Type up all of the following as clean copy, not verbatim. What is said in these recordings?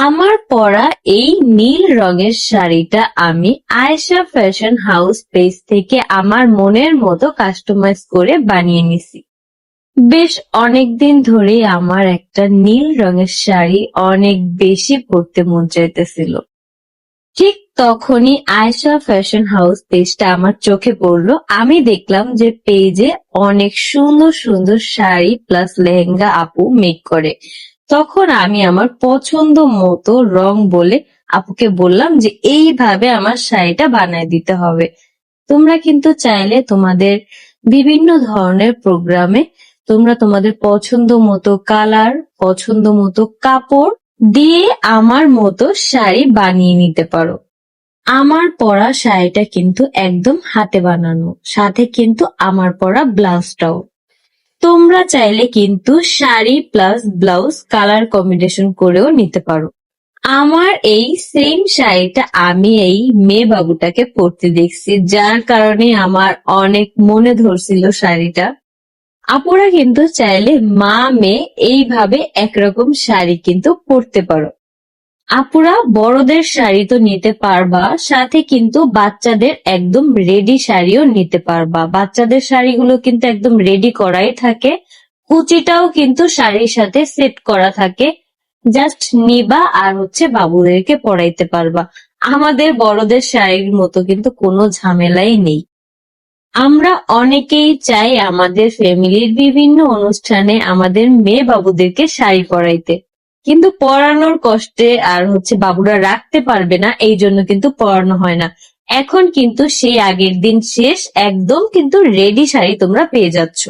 আমার পরা এই নীল রঙের শাড়িটা আমি আয়েশা ফ্যাশন হাউস পেজ থেকে আমার মনের মতো কাস্টমাইজ করে বানিয়ে নিছি। বেশ অনেকদিন ধরেই আমার একটা নীল রঙের শাড়ি অনেক বেশি পরতে মন চাইতেছিল। ঠিক তখনই আয়েশা ফ্যাশন হাউস পেজটা আমার চোখে পড়লো। আমি দেখলাম যে পেজে অনেক সুন্দর সুন্দর শাড়ি প্লাস লেহেঙ্গা আপু মেক করে। তখন আমি আমার পছন্দ মতো রং বলে আপুকে বললাম যে এইভাবে আমার শাড়িটা বানায় দিতে হবে। তোমরা কিন্তু চাইলে তোমাদের বিভিন্ন ধরনের প্রোগ্রামে তোমরা তোমাদের পছন্দ মতো কালার, পছন্দ মতো কাপড় দিয়ে আমার মতো শাড়ি বানিয়ে নিতে পারো। আমার পরা শাড়িটা কিন্তু একদম হাতে বানানো, সাথে কিন্তু আমার পরা ব্লাউজটাও। তোমরা চাইলে কিন্তু sari plus blouse colour combination করেও নিতে পারো। আমার এই সেম শাড়িটা আমি এই মেয়ে বাবুটাকে পরতে দেখছি, যার কারণে আমার অনেক মনে ধরছিল শাড়িটা। আপুরা কিন্তু চাইলে মা মেয়ে এইভাবে একরকম শাড়ি কিন্তু পরতে পারো। আপুরা বড়দের শাড়ি তো নিতে পারবা, সাথে কিন্তু বাচ্চাদের একদম রেডি শাড়িও নিতে পারবা। বাচ্চাদের শাড়িগুলো কিন্তু একদম রেডি করাই থাকে, কুচিটাও কিন্তু শাড়ির সাথে সেট করা থাকে। জাস্ট নিবা আর বাবুদেরকে পরাইতে পারবা। আমাদের বড়দের শাড়ির মতো কিন্তু কোনো ঝামেলাই নেই। আমরা অনেকেই চাই আমাদের ফ্যামিলির বিভিন্ন অনুষ্ঠানে আমাদের মেয়ে বাবুদেরকে শাড়ি পরাইতে, কিন্তু পরানোর কষ্টে আর বাবুরা রাখতে পারবে না, এই জন্য কিন্তু পরানো হয় না। এখন কিন্তু সেই আগের দিন শেষ, একদম কিন্তু রেডি শাড়ি তোমরা পেয়ে যাচ্ছ।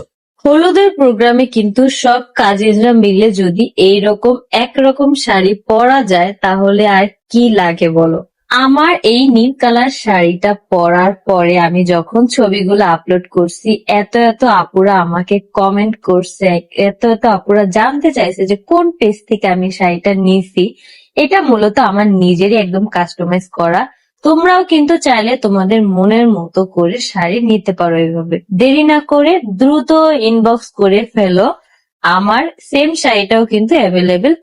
হলুদের প্রোগ্রামে কিন্তু সব কাজিনরা মিলে যদি এইরকম একরকম শাড়ি পরা যায় তাহলে আর কি লাগে বলো। আমার এই নীল কালার শাড়িটা পরার পরে আমি যখন ছবিগুলো আপলোড করছি, এত এত আপুরা আমাকে কমেন্ট করছে, এত এত আপুরা জানতে চাইছে যে কোন পেজ থেকে আমি শাড়িটা নিয়েছি। এটা মূলত আমার নিজেরই একদম কাস্টমাইজ করা। তোমরাও কিন্তু চাইলে তোমাদের মনের মতো করে শাড়ি নিতে পারো এইভাবে। দেরি না করে দ্রুত ইনবক্স করে ফেলো, আমার সেম শাড়িটাও কিন্তু অ্যাভেলেবেল